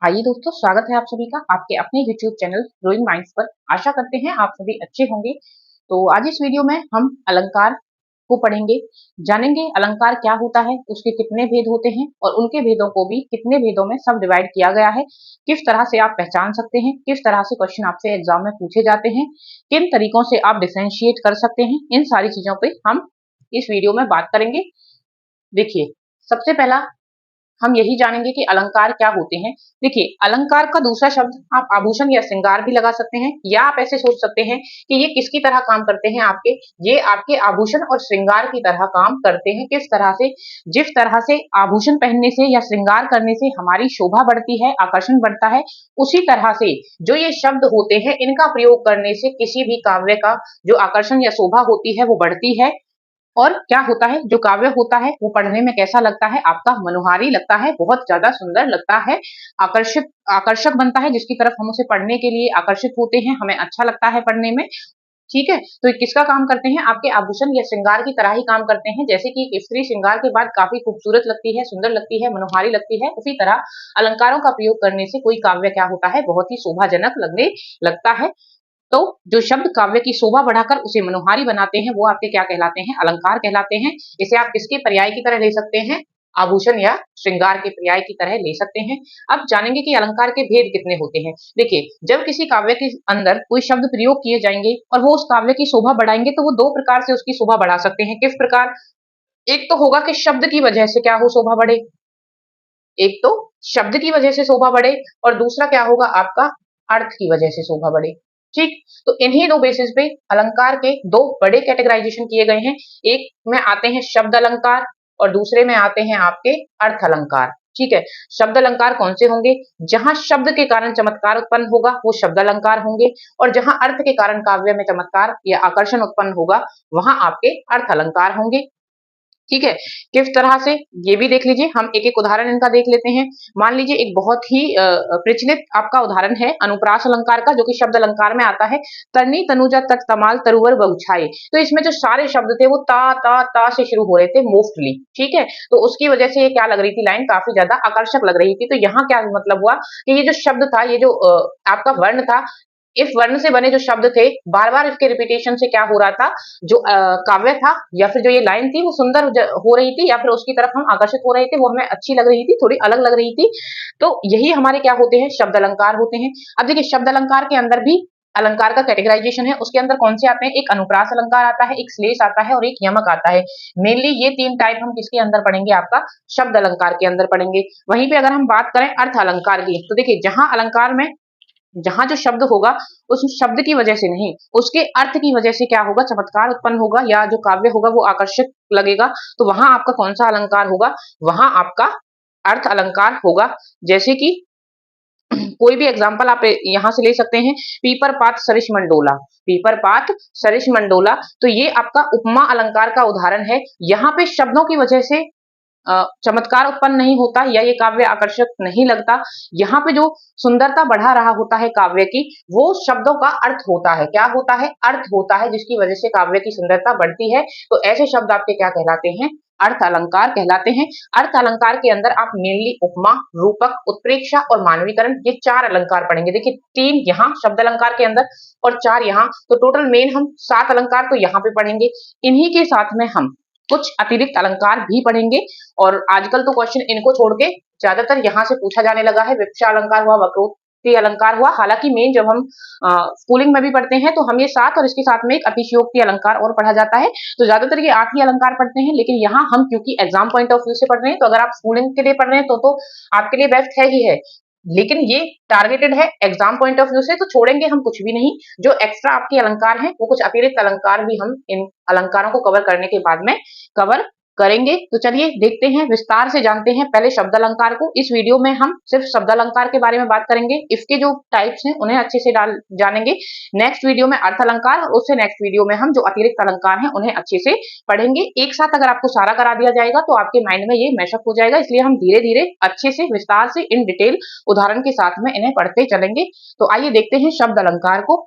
आइए दोस्तों, स्वागत है आप सभी का आपके अपने YouTube चैनल ग्रोइंग माइंड्स पर। आशा करते हैं आप सभी अच्छे होंगे। तो आज इस वीडियो में हम अलंकार को पढ़ेंगे, जानेंगे अलंकार क्या होता है, उसके कितने भेद होते हैं और उनके भेदों को भी कितने भेदों में सब डिवाइड किया गया है, किस तरह से आप पहचान सकते हैं, किस तरह से क्वेश्चन आपसे एग्जाम में पूछे जाते हैं, किन तरीकों से आप डिफरेंशिएट कर सकते हैं। इन सारी चीजों पे हम इस वीडियो में बात करेंगे। देखिए, सबसे पहला हम यही जानेंगे कि अलंकार क्या होते हैं। देखिए, अलंकार का दूसरा शब्द आप आभूषण या श्रृंगार भी लगा सकते हैं, या आप ऐसे सोच सकते हैं कि ये किसकी तरह काम करते हैं, ये आपके आभूषण और श्रृंगार की तरह काम करते हैं। किस तरह से? जिस तरह से आभूषण पहनने से या श्रृंगार करने से हमारी शोभा बढ़ती है, आकर्षण बढ़ता है, उसी तरह से जो ये शब्द होते हैं, इनका प्रयोग करने से किसी भी काव्य का जो आकर्षण या शोभा होती है वो बढ़ती है। और क्या होता है, जो काव्य होता है वो पढ़ने में कैसा लगता है, आपका मनोहारी लगता है, बहुत ज्यादा सुंदर लगता है, आकर्षक बनता है, जिसकी तरफ हम उसे पढ़ने के लिए आकर्षित होते हैं, हमें अच्छा लगता है पढ़ने में। ठीक है, तो ये किसका काम करते हैं? आपके आभूषण या श्रृंगार की तरह ही काम करते हैं। जैसे कि एक स्त्री श्रृंगार के बाद काफी खूबसूरत लगती है, सुंदर लगती है, मनोहारी लगती है, उसी तरह अलंकारों का प्रयोग करने से कोई काव्य क्या होता है, बहुत ही शोभाजनक लगने लगता है। तो जो शब्द काव्य की शोभा बढ़ाकर उसे मनोहारी बनाते हैं, वो आपके क्या कहलाते हैं? अलंकार कहलाते हैं। इसे आप किसके पर्याय की तरह ले सकते हैं? आभूषण या श्रृंगार के पर्याय की तरह ले सकते हैं। अब जानेंगे कि अलंकार के भेद कितने होते हैं। देखिए, जब किसी काव्य के अंदर कोई शब्द प्रयोग किए जाएंगे और वो उस काव्य की शोभा बढ़ाएंगे, तो वो दो प्रकार से उसकी शोभा बढ़ा सकते हैं। किस प्रकार? एक तो होगा कि शब्द की वजह से क्या हो, शोभा बढ़े। एक तो शब्द की वजह से शोभा बढ़े और दूसरा क्या होगा, आपका अर्थ की वजह से शोभा बढ़े। ठीक, तो इन्हीं दो बेसिस पे अलंकार के दो बड़े कैटेगराइजेशन किए गए हैं। एक में आते हैं शब्द अलंकार और दूसरे में आते हैं आपके अर्थ अलंकार। ठीक है, शब्द अलंकार कौन से होंगे? जहां शब्द के कारण चमत्कार उत्पन्न होगा वो शब्द अलंकार होंगे, और जहां अर्थ के कारण काव्य में चमत्कार या आकर्षण उत्पन्न होगा वहां आपके अर्थ अलंकार होंगे। ठीक है, किस तरह से ये भी देख लीजिए, हम एक एक उदाहरण इनका देख लेते हैं। मान लीजिए एक बहुत ही प्रचलित आपका उदाहरण है अनुप्रास अलंकार का, जो कि शब्द अलंकार में आता है। तरनी तनुजा तक तमाल तरुवर बहुछाए। तो इसमें जो सारे शब्द थे वो ता से शुरू हो रहे थे मोस्टली। ठीक है, तो उसकी वजह से ये क्या लग रही थी, लाइन काफी ज्यादा आकर्षक लग रही थी। तो यहाँ क्या मतलब हुआ कि ये जो शब्द था, ये जो आपका वर्ण था, इस वर्ण से बने जो शब्द थे, बार बार इसके रिपीटेशन से क्या हो रहा था, जो काव्य था या फिर जो ये लाइन थी वो सुंदर हो रही थी, या फिर उसकी तरफ हम आकर्षित हो रहे थे, वो हमें अच्छी लग रही थी, थोड़ी अलग लग रही थी। तो यही हमारे क्या होते हैं, शब्द अलंकार होते हैं। अब देखिए, शब्द अलंकार के अंदर भी अलंकार का कैटेगराइजेशन है। उसके अंदर कौन से आते हैं? एक अनुप्रास अलंकार आता है, एक श्लेष आता है और एक यमक आता है। मेनली ये तीन टाइप हम किसके अंदर पढ़ेंगे? आपका शब्द अलंकार के अंदर पढ़ेंगे। वहीं पे अगर हम बात करें अर्थ अलंकार की, तो देखिए, जहां अलंकार में जहां जो शब्द होगा उस शब्द की वजह से नहीं, उसके अर्थ की वजह से क्या होगा, चमत्कार उत्पन्न होगा, या जो काव्य होगा वो आकर्षक लगेगा, तो वहां आपका कौन सा अलंकार होगा? वहां आपका अर्थ अलंकार होगा। जैसे कि कोई भी एग्जाम्पल आप यहां से ले सकते हैं, पीपर पात सरिष मंडोला। पीपर पात सरिष मंडोला, तो ये आपका उपमा अलंकार का उदाहरण है। यहाँ पे शब्दों की वजह से चमत्कार उत्पन्न नहीं होता या ये काव्य आकर्षक नहीं लगता। यहाँ पे जो सुंदरता बढ़ा रहा होता है काव्य की, वो शब्दों का अर्थ होता है। क्या होता है? अर्थ होता है, जिसकी वजह से काव्य की सुंदरता बढ़ती है। तो ऐसे शब्द आपके क्या कहलाते हैं? अर्थ अलंकार कहलाते हैं। अर्थ अलंकार के अंदर आप मेनली उपमा, रूपक, उत्प्रेक्षा और मानवीकरण, ये चार अलंकार पढ़ेंगे। देखिए, तीन यहाँ शब्द अलंकार के अंदर और चार यहाँ, तो टोटल मेन हम 7 अलंकार तो यहाँ पे पढ़ेंगे। इन्हीं के साथ में हम कुछ अतिरिक्त अलंकार भी पढ़ेंगे, और आजकल तो क्वेश्चन इनको छोड़ के ज्यादातर यहाँ से पूछा जाने लगा है। विवक्षा अलंकार हुआ, वक्रोक्ति अलंकार हुआ। हालांकि मेन जब हम स्कूलिंग में भी पढ़ते हैं तो हम ये 7 और इसके साथ में एक अतिशयोक्ति अलंकार और पढ़ा जाता है। तो ज्यादातर ये 8 ही अलंकार पढ़ते हैं, लेकिन यहाँ हम क्योंकि एग्जाम पॉइंट ऑफ व्यू से पढ़ रहे हैं, तो अगर आप स्कूलिंग के लिए पढ़ रहे हैं तो आपके लिए बेस्ट है ही है, लेकिन ये टारगेटेड है एग्जाम पॉइंट ऑफ व्यू से, तो छोड़ेंगे हम कुछ भी नहीं। जो एक्स्ट्रा आपके अलंकार हैं, वो कुछ अतिरिक्त अलंकार भी हम इन अलंकारों को कवर करने के बाद में कवर करेंगे। तो चलिए देखते हैं, विस्तार से जानते हैं पहले शब्द अलंकार को। इस वीडियो में हम सिर्फ शब्द अलंकार के बारे में बात करेंगे, इसके जो टाइप्स हैं उन्हें अच्छे से जानेंगे। नेक्स्ट वीडियो में अर्थ अलंकार, और उससे नेक्स्ट वीडियो में हम जो अतिरिक्त अलंकार हैं उन्हें अच्छे से पढ़ेंगे। एक साथ अगर आपको सारा करा दिया जाएगा तो आपके माइंड में ये मैशअप हो जाएगा, इसलिए हम धीरे धीरे अच्छे से विस्तार से इन डिटेल उदाहरण के साथ में इन्हें पढ़ते चलेंगे। तो आइए देखते हैं शब्द अलंकार को।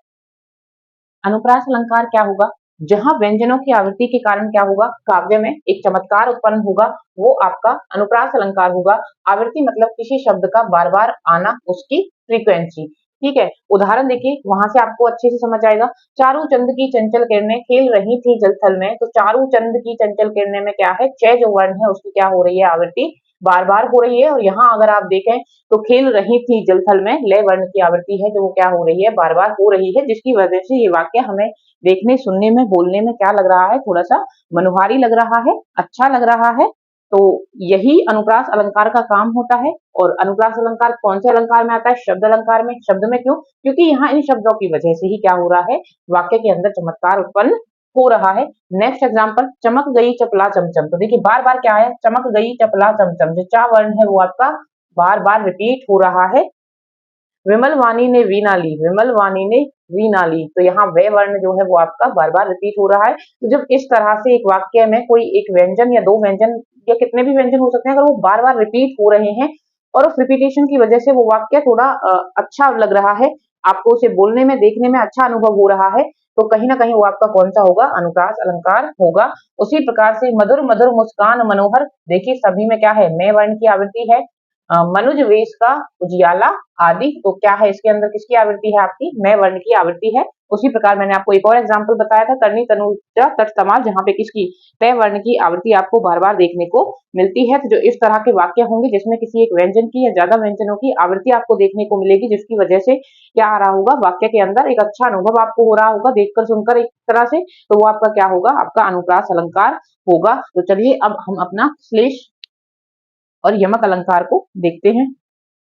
अनुप्रास अलंकार क्या होगा? जहां व्यंजनों की आवृत्ति के कारण क्या होगा, काव्य में एक चमत्कार उत्पन्न होगा, वो आपका अनुप्रास अलंकार होगा। आवृत्ति मतलब किसी शब्द का बार बार आना, उसकी फ्रीक्वेंसी। ठीक है, उदाहरण देखिए, वहां से आपको अच्छे से समझ आएगा। चारू चंद की चंचल किरणें खेल रही थी जल थल में, तो चारू चंद की चंचल किरणें में क्या है, च जो वर्ण है उसकी क्या हो रही है, आवृत्ति बार बार हो रही है। और यहाँ अगर आप देखें तो खेल रही थी जल थल में, लय वर्ण की आवृत्ति है जो वो क्या हो रही है, बार बार हो रही है, जिसकी वजह से ये वाक्य हमें देखने, सुनने में, बोलने में क्या लग रहा है, थोड़ा सा मनोहारी लग रहा है, अच्छा लग रहा है। तो यही अनुप्रास अलंकार का काम होता है। और अनुप्रास अलंकार कौन से अलंकार में आता है, शब्द अलंकार में। शब्द में क्यों, क्योंकि यहाँ इन शब्दों की वजह से ही क्या हो रहा है, वाक्य के अंदर चमत्कार उत्पन्न हो रहा है। नेक्स्ट एग्जांपल, चमक गई चपला चमचम। तो देखिए बार बार क्या है, चमक गई चपला चमचम, जो चा वर्ण है वो आपका बार बार रिपीट हो रहा है। विमल वाणी ने वीणा ली, विमल वाणी ने वीणा ली, तो यहाँ वे वर्ण जो है वो आपका बार बार रिपीट हो रहा है। तो जब इस तरह से एक वाक्य में कोई एक व्यंजन या दो व्यंजन या कितने भी व्यंजन हो सकते हैं, अगर वो बार बार रिपीट हो रहे हैं और उस रिपीटेशन की वजह से वो वाक्य थोड़ा अच्छा लग रहा है, आपको उसे बोलने में, देखने में अच्छा अनुभव हो रहा है, तो कहीं ना कहीं वो आपका कौन सा होगा, अनुप्रास अलंकार होगा। उसी प्रकार से मधुर मधुर मुस्कान मनोहर, देखिए सभी में क्या है, मैं वर्ण की आवृत्ति है। मनुज वेश का उजियाला आदि, तो क्या है इसके अंदर, किसकी आवृत्ति है, आपकी मैं वर्ण की आवृत्ति है। उसी प्रकार मैंने आपको एक और एग्जांपल बताया था, करनी तनुजा तत्समाल, जहां पे किसकी, तय वर्ण की आवृत्ति आपको बार बार देखने को मिलती है। तो जो इस तरह के वाक्य होंगे जिसमें किसी एक व्यंजन की या ज्यादा व्यंजनों की आवृत्ति आपको देखने को मिलेगी, जिसकी वजह से क्या आ रहा होगा, वाक्य के अंदर एक अच्छा अनुभव आपको हो रहा होगा, देखकर सुनकर एक तरह से, तो वो आपका क्या होगा, आपका अनुप्रास अलंकार होगा। तो चलिए अब हम अपना श्लेष और यमक अलंकार को देखते हैं।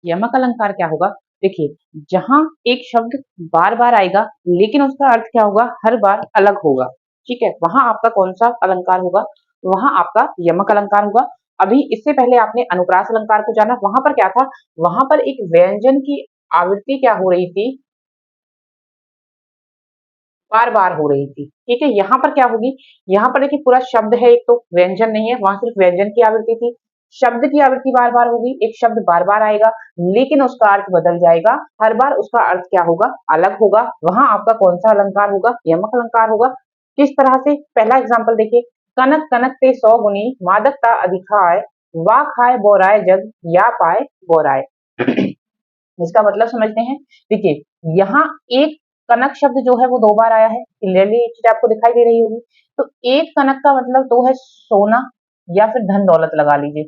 यमक अलंकार क्या होगा, देखिए जहां एक शब्द बार बार आएगा लेकिन उसका अर्थ क्या होगा, हर बार अलग होगा। ठीक है, वहां आपका कौन सा अलंकार होगा, वहां आपका यमक अलंकार होगा। अभी इससे पहले आपने अनुप्रास अलंकार को जाना, वहां पर क्या था, वहां पर एक व्यंजन की आवृत्ति क्या हो रही थी, बार बार हो रही थी। ठीक है, यहाँ पर क्या होगी, यहाँ पर देखिए पूरा शब्द है, एक तो व्यंजन नहीं है, वहां सिर्फ व्यंजन की आवृत्ति थी। शब्द की आवृत्ति बार बार होगी, एक शब्द बार बार आएगा लेकिन उसका अर्थ बदल जाएगा, हर बार उसका अर्थ क्या होगा, अलग होगा। वहां आपका कौन सा अलंकार होगा, यमक अलंकार होगा। किस तरह से, पहला एग्जाम्पल देखिए, कनक कनक ते 100 गुनी, मादकता अधिकाय, वाह खाए बोराए जग, या पाए बोराए। इसका मतलब समझते हैं। देखिए यहाँ एक कनक शब्द जो है वो दो बार आया है, क्लियरली ये चीज आपको दिखाई दे रही होगी। तो एक कनक का मतलब तो है सोना या फिर धन दौलत लगा लीजिए।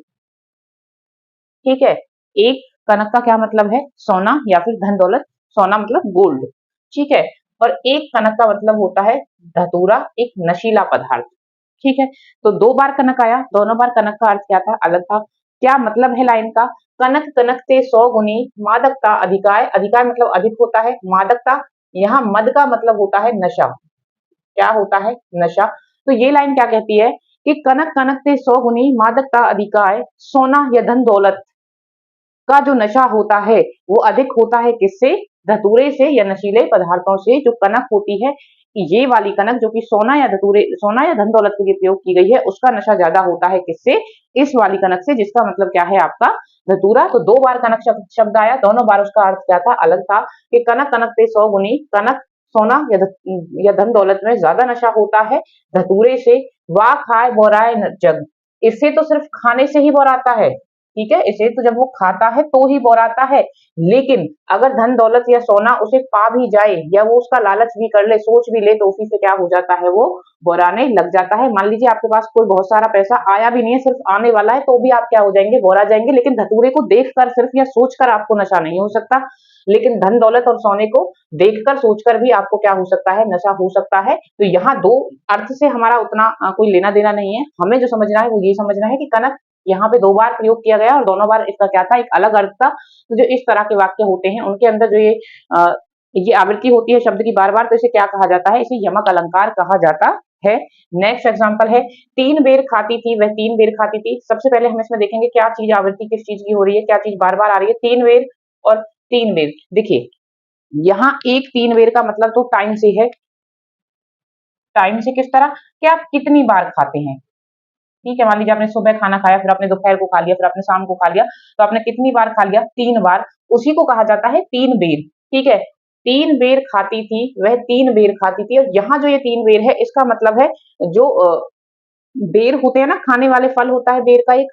ठीक है, एक कनक का क्या मतलब है, सोना या फिर धन दौलत, सोना मतलब गोल्ड। ठीक है, और एक कनक का मतलब होता है धतूरा, एक नशीला पदार्थ। ठीक है, तो दो बार कनक आया, दोनों बार कनक का अर्थ क्या था, अलग था। क्या मतलब है लाइन का, कनक कनक ते 100 गुनी, मादकता अधिकाय, अधिकाय मतलब अधिक होता है, मादकता यहाँ मद का मतलब होता है नशा, क्या होता है, नशा। तो ये लाइन क्या कहती है कि कनक कनक ते 100 गुनी, मादकता अधिकाय, सोना या धन दौलत का जो नशा होता है वो अधिक होता है, किससे, धतूरे से या नशीले पदार्थों से। जो कनक होती है, ये वाली कनक जो कि सोना या धतूरे, सोना या धन दौलत के लिए प्रयोग की गई है, उसका नशा ज्यादा होता है, किससे, इस वाली कनक से, जिसका मतलब क्या है, आपका धतूरा। तो दो बार कनक शब्द आया, दोनों बार उसका अर्थ क्या था, अलग था, कि कनक कनक ते 100 गुनी, कनक सोना या धन दौलत में ज्यादा नशा होता है धतूरे से। वाह खाए बोराए जग, इससे तो सिर्फ खाने से ही बोराता है। ठीक है, इसे तो जब वो खाता है तो ही बोराता है, लेकिन अगर धन दौलत या सोना उसे पा भी जाए या वो उसका लालच भी कर ले, सोच भी ले, तो उसी से क्या हो जाता है, वो बोराने लग जाता है। मान लीजिए आपके पास कोई बहुत सारा पैसा आया भी नहीं है, सिर्फ आने वाला है, तो भी आप क्या हो जाएंगे, बोरा जाएंगे। लेकिन धतूरे को देखकर सिर्फ या सोचकर आपको नशा नहीं हो सकता, लेकिन धन दौलत और सोने को देखकर सोचकर भी आपको क्या हो सकता है, नशा हो सकता है। तो यहाँ दो अर्थ से हमारा उतना कोई लेना देना नहीं है, हमें जो समझना है वो ये समझना है कि कनक यहाँ पे दो बार प्रयोग किया गया और दोनों बार इसका क्या था, एक अलग अर्थ था। तो जो इस तरह के वाक्य होते हैं उनके अंदर जो ये आवृत्ति होती है शब्द की बार बार, तो इसे क्या कहा जाता है, इसे यमक अलंकार कहा जाता है। नेक्स्ट एग्जांपल है, तीन बेर खाती थी वह तीन बेर खाती थी। सबसे पहले हम इसमें देखेंगे क्या चीज, आवृत्ति किस चीज की हो रही है, क्या चीज बार बार आ रही है, तीन बेर और तीन बेर। देखिए यहाँ एक तीन बेर का मतलब तो टाइम से है, टाइम से किस तरह, कि आप कितनी बार खाते हैं। ठीक है, मान लीजिए आपने सुबह खाना खाया, फिर आपने दोपहर को खा लिया, फिर आपने शाम को खा लिया, तो आपने कितनी बार खा लिया, तीन बार, उसी को कहा जाता है तीन बेर। ठीक है, तीन बेर खाती थी, वह तीन बेर खाती थी। और यहाँ जो ये तीन बेर है इसका मतलब है जो बेर होते हैं ना, खाने वाले फल होता है बेर का एक,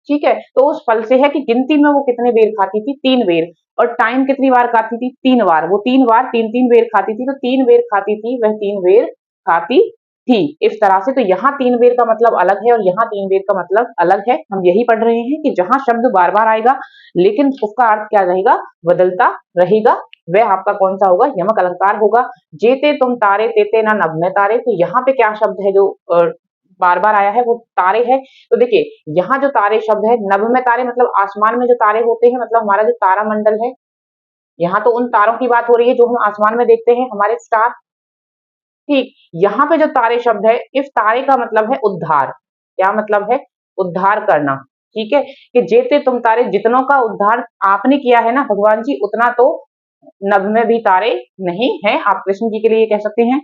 ठीक है, तो उस फल से है कि गिनती में वो कितने बेर खाती थी, तीन बेर। और टाइम कितनी बार खाती थी, तीन बार। वो तीन बार तीन तीन बेर खाती थी, तो तीन बेर खाती थी, वह तीन बेर खाती थी। इस तरह से तो यहाँ तीन बेर का मतलब अलग है और यहाँ तीन बेर का मतलब अलग है। हम यही पढ़ रहे हैं कि जहां शब्द बार बार आएगा लेकिन उसका अर्थ क्या रहेगा, बदलता रहेगा, वह आपका कौन सा होगा, यमक अलंकार होगा। जेते तुम तारे तेते ना नभ में तारे, तो यहाँ पे क्या शब्द है जो बार बार आया है, वो तारे है। तो देखिए यहाँ जो तारे शब्द है, नभ में तारे मतलब आसमान में जो तारे होते हैं, मतलब हमारा जो तारा मंडल है, यहाँ तो उन तारों की बात हो रही है जो हम आसमान में देखते हैं, हमारे स्टार। ठीक, यहाँ पे जो तारे शब्द है, इस तारे का मतलब है उद्धार। क्या मतलब है, उद्धार करना। ठीक है, कि जेते तुम तारे, जितनों का उद्धार आपने किया है ना भगवान जी, उतना तो नभ में भी तारे नहीं है। आप कृष्ण जी के लिए कह सकते हैं,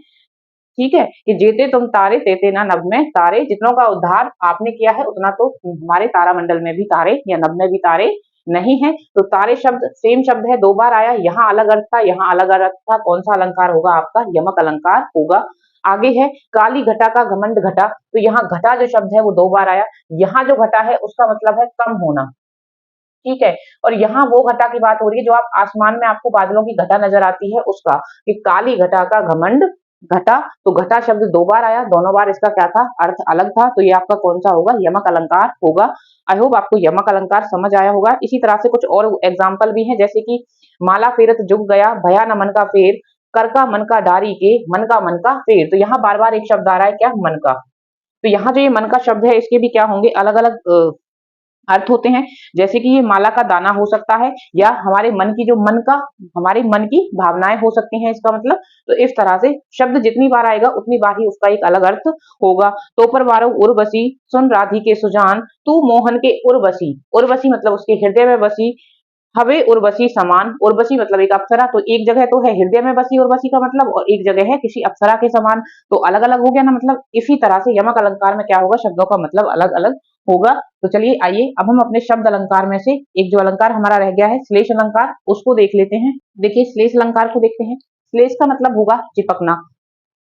ठीक है, कि जेते तुम तारे तेते ना नभ में तारे, जितनों का उद्धार आपने किया है उतना तो हमारे तारामंडल में भी तारे या नभ में भी तारे नहीं है। तो तारे शब्द सेम शब्द है, दो बार आया, यहाँ अलग अर्थ था, यहाँ अलग अर्थ था। कौन सा अलंकार होगा आपका, यमक अलंकार होगा। आगे है काली घटा का घमंड घटा, तो यहाँ घटा जो शब्द है वो दो बार आया। यहाँ जो घटा है उसका मतलब है कम होना, ठीक है। और यहाँ वो घटा की बात हो रही है जो आप आसमान में आपको बादलों की घटा नजर आती है उसका, कि काली घटा का घमंड घटा। तो घटा शब्द दो बार आया, दोनों बार इसका क्या था, अर्थ अलग था। तो ये आपका कौन सा होगा, यमक अलंकार होगा। आई होप आपको यमक अलंकार समझ आया होगा। इसी तरह से कुछ और एग्जाम्पल भी हैं, जैसे कि माला फेरत जुग गया, भया न मन का फेर, कर का मन का डारी के, मन का फेर। तो यहाँ बार बार एक शब्द आ रहा है, क्या, मन का। तो यहाँ जो ये मन का शब्द है इसके भी क्या होंगे, अलग अलग अर्थ होते हैं। जैसे कि ये माला का दाना हो सकता है, या हमारे मन की जो मन का, हमारे मन की भावनाएं हो सकती हैं इसका मतलब। तो इस तरह से शब्द जितनी बार आएगा उतनी बार ही उसका एक अलग अर्थ होगा। तो पर वारो उर्वशी, सुन राधी के सुजान, तू मोहन के उर्वशी। उर्वशी मतलब उसके हृदय में बसी, हवे उर्वशी समान। उर्वशी मतलब एक अप्सरा, तो एक जगह तो है हृदय में बसी उर्वशी का मतलब, और एक जगह है किसी अप्सरा के समान, तो अलग अलग हो गया ना मतलब। इसी तरह से यमक अलंकार में क्या होगा, शब्दों का मतलब अलग अलग होगा। तो चलिए आइए अब हम अपने शब्द अलंकार में से एक जो अलंकार हमारा रह गया है श्लेष अलंकार, उसको देख लेते हैं। देखिए श्लेष अलंकार को देखते हैं। श्लेष का मतलब होगा चिपकना।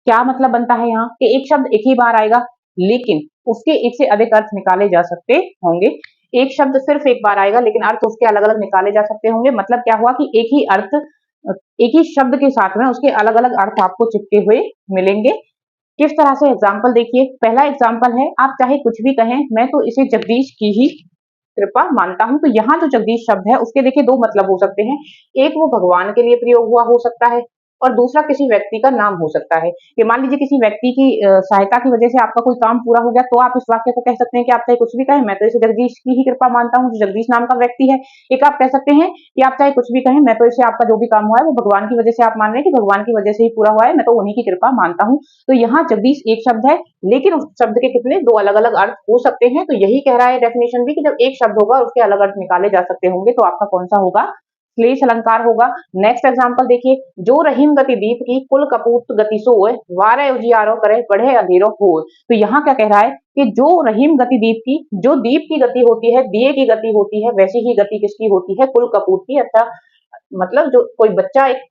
क्या मतलब बनता है यहाँ, कि एक शब्द एक ही बार आएगा लेकिन उसके एक से अधिक अर्थ निकाले जा सकते होंगे। एक शब्द सिर्फ एक बार आएगा लेकिन अर्थ उसके अलग अलग निकाले जा सकते होंगे। मतलब क्या हुआ कि एक ही अर्थ, एक ही शब्द के साथ में उसके अलग अलग अर्थ आपको चिपके हुए मिलेंगे। किस तरह से, एग्जाम्पल देखिए। पहला एग्जाम्पल है, आप चाहे कुछ भी कहें, मैं तो इसे जगदीश की ही कृपा मानता हूं। तो यहाँ जो जगदीश शब्द है उसके देखिए दो मतलब हो सकते हैं। एक वो भगवान के लिए प्रयोग हुआ हो सकता है, और दूसरा किसी व्यक्ति का नाम हो सकता है। कि मान लीजिए किसी व्यक्ति की सहायता की वजह से आपका कोई काम पूरा हो गया, तो आप इस वाक्य को कह सकते हैं कि आप चाहे कुछ भी कहें, मैं तो इसे जगदीश की ही कृपा मानता हूँ, जो जगदीश नाम का व्यक्ति है। एक आप कह सकते हैं कि आप चाहे कुछ भी कहें, मैं तो इसे आपका जो भी काम हुआ है वो भगवान की वजह से आप मान रहे हैं कि भगवान की वजह से ही पूरा हुआ है, मैं तो उन्हीं की कृपा मानता हूँ। तो यहाँ जगदीश एक शब्द है लेकिन उस शब्द के कितने दो अलग अलग अर्थ हो सकते हैं। तो यही कह रहा है डेफिनेशन भी, कि जब एक शब्द होगा उसके अलग अर्थ निकाले जा सकते होंगे। तो आपका कौन सा होगा, श्लेष अलंकार होगा। नेक्स्ट एग्जांपल देखिए, जो रहीम गति दीप की, कुल कपूत गति सोए, वारे उजियारो करे, बढ़े अंधेरो हो। तो यहाँ क्या कह रहा है, कि जो रहीम गति दीप की, जो दीप की गति होती है, दिए की गति होती है, वैसी ही गति किसकी होती है, कुल कपूत की। अच्छा, मतलब जो कोई बच्चा एक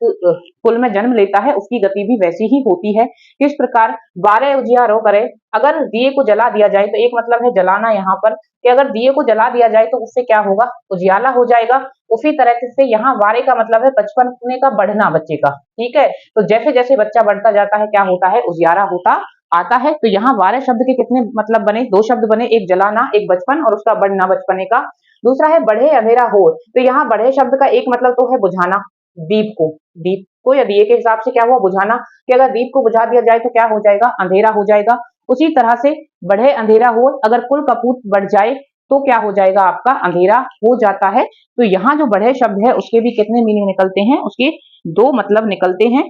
कुल में जन्म लेता है उसकी गति भी वैसी ही होती है। किस प्रकार, बारह उजियारो करे, अगर दिए को जला दिया जाए, तो एक मतलब है जलाना यहाँ पर, कि अगर दिए को जला दिया जाए तो उससे क्या होगा, उजियाला हो जाएगा। उसी तरह से यहाँ वारे का मतलब है बचपन का बढ़ना बच्चे का, ठीक है। तो जैसे जैसे बच्चा बढ़ता जाता है क्या होता है, उजियारा होता आता है। तो यहाँ वारे शब्द के कितने मतलब बने, दो शब्द बने, एक जलाना, एक बचपन, और उसका बढ़ना बचपने का। दूसरा है बढ़े अंधेरा हो, तो यहाँ बढ़े शब्द का एक मतलब तो है बुझाना, दीप को या दिए के हिसाब से क्या हुआ, बुझाना, कि अगर दीप को बुझा दिया जाए तो क्या हो जाएगा, अंधेरा हो जाएगा। उसी तरह से बढ़े अंधेरा हो, अगर कुल कपूत बढ़ जाए तो क्या हो जाएगा, आपका अंधेरा हो जाता है। तो यहाँ जो बढ़े शब्द है उसके भी कितने मीनिंग निकलते हैं, उसके दो मतलब निकलते हैं।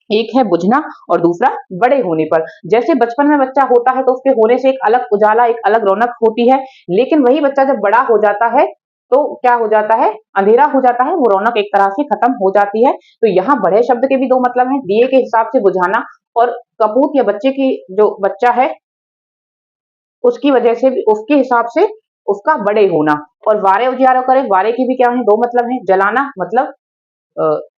एक है बुझना और दूसरा बड़े होने पर। जैसे बचपन में बच्चा होता है तो उसके होने से एक अलग उजाला, एक अलग रौनक होती है, लेकिन वही बच्चा जब बड़ा हो जाता है तो क्या हो जाता है, अंधेरा हो जाता है, वो रौनक एक तरह से खत्म हो जाती है। तो यहाँ बड़े शब्द के भी दो मतलब हैं, दिए के हिसाब से बुझाना, और कपूत या बच्चे की जो बच्चा है उसकी वजह से भी, उसके हिसाब से उसका बड़े होना। और वारे उजियारो करे, वारे की भी क्या है, दो मतलब है, जलाना मतलब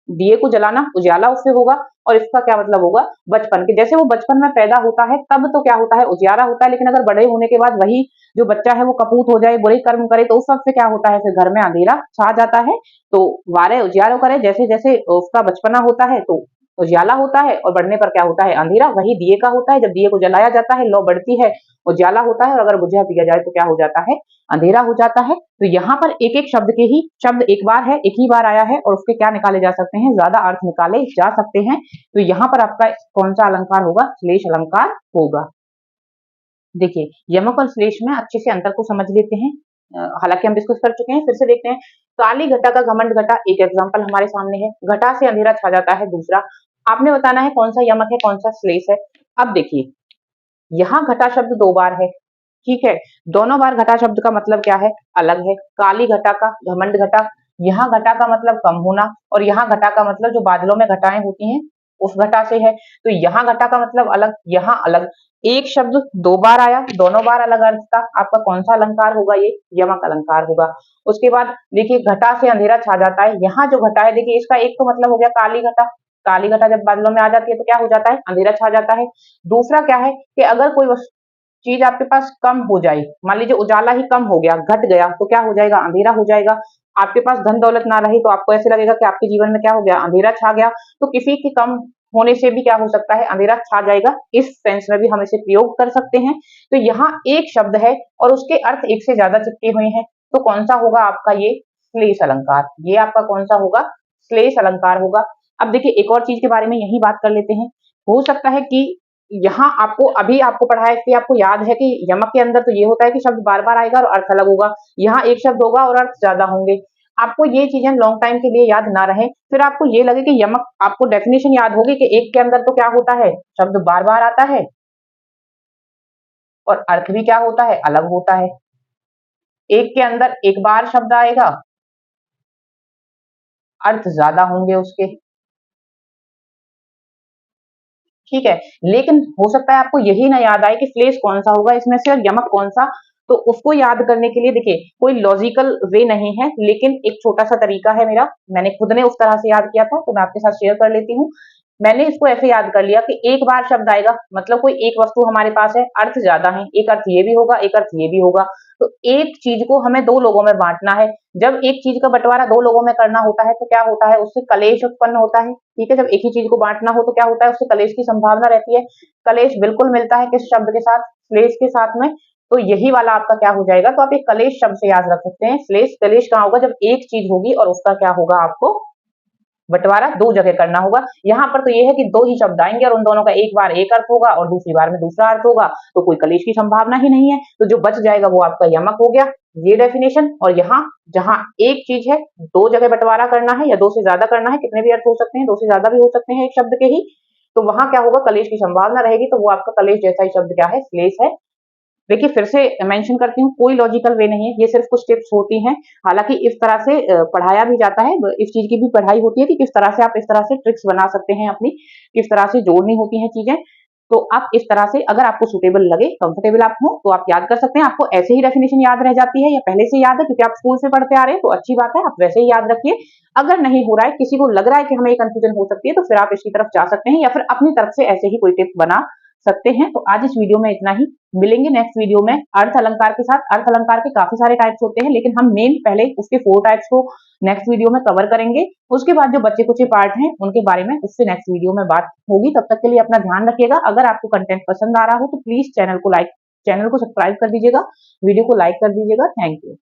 दिए को जलाना, उजियाला उससे होगा। और इसका क्या मतलब होगा, बचपन के, जैसे वो बचपन में पैदा होता है तब तो क्या होता है, उजियारा होता है, लेकिन अगर बड़े होने के बाद वही जो बच्चा है वो कपूत हो जाए, बुरे कर्म करे, तो उस वक्त से क्या होता है, फिर घर में अंधेरा छा जाता है। तो वारे उजियारो करे, जैसे जैसे उसका बचपना होता है तो उजियाला होता है, और बढ़ने पर क्या होता है, अंधेरा। वही दिए का होता है, जब दिए को जलाया जाता है, लौ बढ़ती है, उजियाला होता है, और अगर बुझा दिया जाए तो क्या हो जाता है, अंधेरा हो जाता है। तो यहाँ पर एक एक शब्द के ही, शब्द एक बार है, एक ही बार आया है, और उसके क्या निकाले जा सकते हैं, ज्यादा अर्थ निकाले जा सकते हैं। तो यहाँ पर आपका कौन सा अलंकार होगा, श्लेष अलंकार होगा। देखिए, यमक और श्लेष में अच्छे से अंतर को समझ लेते हैं। हालांकि हम डिस्कस कर चुके हैं, फिर से देखते हैं। काली घटा का घमंड घटा, एक एग्जाम्पल हमारे सामने है। घटा से अंधेरा छा जाता है, दूसरा। आपने बताना है कौन सा यमक है, कौन सा श्लेष है। अब देखिए, यहाँ घटा शब्द दो बार है, ठीक है। दोनों बार घटा शब्द का मतलब क्या है, अलग है। काली घटा का घमंड घटा, यहाँ घटा का मतलब कम होना, और यहाँ घटा का मतलब जो बादलों में घटाएं होती हैं उस घटा से है। तो यहाँ घटा का मतलब अलग, यहाँ अलग। एक शब्द दो बार आया, दोनों बार अलग अर्थ था। आपका कौन सा अलंकार होगा, ये यमक अलंकार होगा। उसके बाद देखिए, घटा से अंधेरा छा जाता है। यहाँ जो घटा है, देखिए इसका एक तो मतलब हो गया काली घटा। काली घटा जब बादलों में आ जाती है तो क्या हो जाता है, अंधेरा छा जाता है। दूसरा क्या है कि अगर कोई चीज आपके पास कम हो जाए, मान लीजिए उजाला ही कम हो गया, घट गया, तो क्या हो जाएगा, अंधेरा हो जाएगा। आपके पास धन दौलत ना रही तो आपको ऐसे लगेगा कि आपके जीवन में क्या हो गया, अंधेरा छा गया। तो किसी के कम होने से भी क्या हो सकता है, अंधेरा छा जाएगा। इस सेंस में भी हम इसे प्रयोग कर सकते हैं। तो यहाँ एक शब्द है और उसके अर्थ एक से ज्यादा चिपके हुए हैं, तो कौन सा होगा आपका, ये श्लेष अलंकार। ये आपका कौन सा होगा, श्लेष अलंकार होगा। अब देखिए, एक और चीज के बारे में यही बात कर लेते हैं। हो सकता है कि यहाँ आपको अभी आपको पढ़ाया कि आपको याद है कि यमक के अंदर तो ये होता है कि शब्द बार बार आएगा और अर्थ अलग होगा। यहाँ एक शब्द होगा और अर्थ ज्यादा होंगे। आपको ये चीजें लॉन्ग टाइम के लिए याद ना रहे, फिर आपको ये लगे कि यमक, आपको डेफिनेशन याद होगी कि एक के अंदर तो क्या होता है, शब्द बार बार आता है और अर्थ भी क्या होता है, अलग होता है। एक के अंदर एक बार शब्द आएगा, अर्थ ज्यादा होंगे उसके, ठीक है। लेकिन हो सकता है आपको यही ना याद आए कि श्लेष कौन सा होगा इसमें से और यमक कौन सा। तो उसको याद करने के लिए देखिए, कोई लॉजिकल वे नहीं है, लेकिन एक छोटा सा तरीका है मेरा। मैंने खुद ने उस तरह से याद किया था, तो मैं आपके साथ शेयर कर लेती हूँ। मैंने इसको ऐसे याद कर लिया कि एक बार शब्द आएगा, मतलब कोई एक वस्तु हमारे पास है, अर्थ ज्यादा है, एक अर्थ ये भी होगा, एक अर्थ ये भी होगा। तो एक चीज को हमें दो लोगों में बांटना है। जब एक चीज का बंटवारा दो लोगों में करना होता है तो क्या होता है, उससे कलेश उत्पन्न होता है, ठीक है। जब एक ही चीज को बांटना हो तो क्या होता है, उससे कलेश की संभावना रहती है। कलेश बिल्कुल मिलता है किस शब्द के साथ, श्लेष के साथ में। तो यही वाला आपका क्या हो जाएगा, तो आप एक कलेश शब्द से याद रख सकते हैं। श्लेष कलेश कहाँ होगा, जब एक चीज होगी और उसका क्या होगा, आपको बंटवारा दो जगह करना होगा। यहाँ पर तो ये है कि दो ही शब्द आएंगे और उन दोनों का एक बार एक अर्थ होगा और दूसरी बार में दूसरा अर्थ होगा, तो कोई कलेश की संभावना ही नहीं है। तो जो बच जाएगा वो आपका यमक हो गया, ये डेफिनेशन। और यहाँ जहां एक चीज है, दो जगह बंटवारा करना है या दो से ज्यादा करना है, कितने भी अर्थ हो सकते हैं, दो से ज्यादा भी हो सकते हैं एक शब्द के ही, तो वहां क्या होगा, कलेश की संभावना रहेगी। तो वो आपका कलेश जैसा ही शब्द क्या है, श्लेष है। देखिए, फिर से मेंशन करती हूँ, कोई लॉजिकल वे नहीं है, ये सिर्फ कुछ टिप्स होती हैं। हालांकि इस तरह से पढ़ाया भी जाता है, इस चीज की भी पढ़ाई होती है कि किस तरह से आप इस तरह से ट्रिक्स बना सकते हैं अपनी, किस तरह से जोड़नी होती हैं चीजें। तो आप इस तरह से, अगर आपको सुटेबल लगे, कंफर्टेबल आप हो, तो आप याद कर सकते हैं। आपको ऐसे ही डेफिनेशन याद रह जाती है या पहले से याद है क्योंकि आप स्कूल से पढ़ते आ रहे हैं, तो अच्छी बात है, आप वैसे ही याद रखिए। अगर नहीं हो रहा है, किसी को लग रहा है कि हमें ये कंफ्यूजन हो सकती है, तो फिर आप इसकी तरफ जा सकते हैं या फिर अपनी तरफ से ऐसे ही कोई टिप बना सकते हैं। तो आज इस वीडियो में इतना ही। मिलेंगे नेक्स्ट वीडियो में अर्थ अलंकार के साथ। अर्थ अलंकार के काफी सारे टाइप्स होते हैं, लेकिन हम मेन पहले उसके 4 टाइप्स को नेक्स्ट वीडियो में कवर करेंगे। उसके बाद जो बचे कुछ पार्ट हैं उनके बारे में उससे नेक्स्ट वीडियो में बात होगी। तब तक के लिए अपना ध्यान रखिएगा। अगर आपको कंटेंट पसंद आ रहा हो तो प्लीज चैनल को सब्सक्राइब कर दीजिएगा, वीडियो को लाइक कर दीजिएगा। Thank you.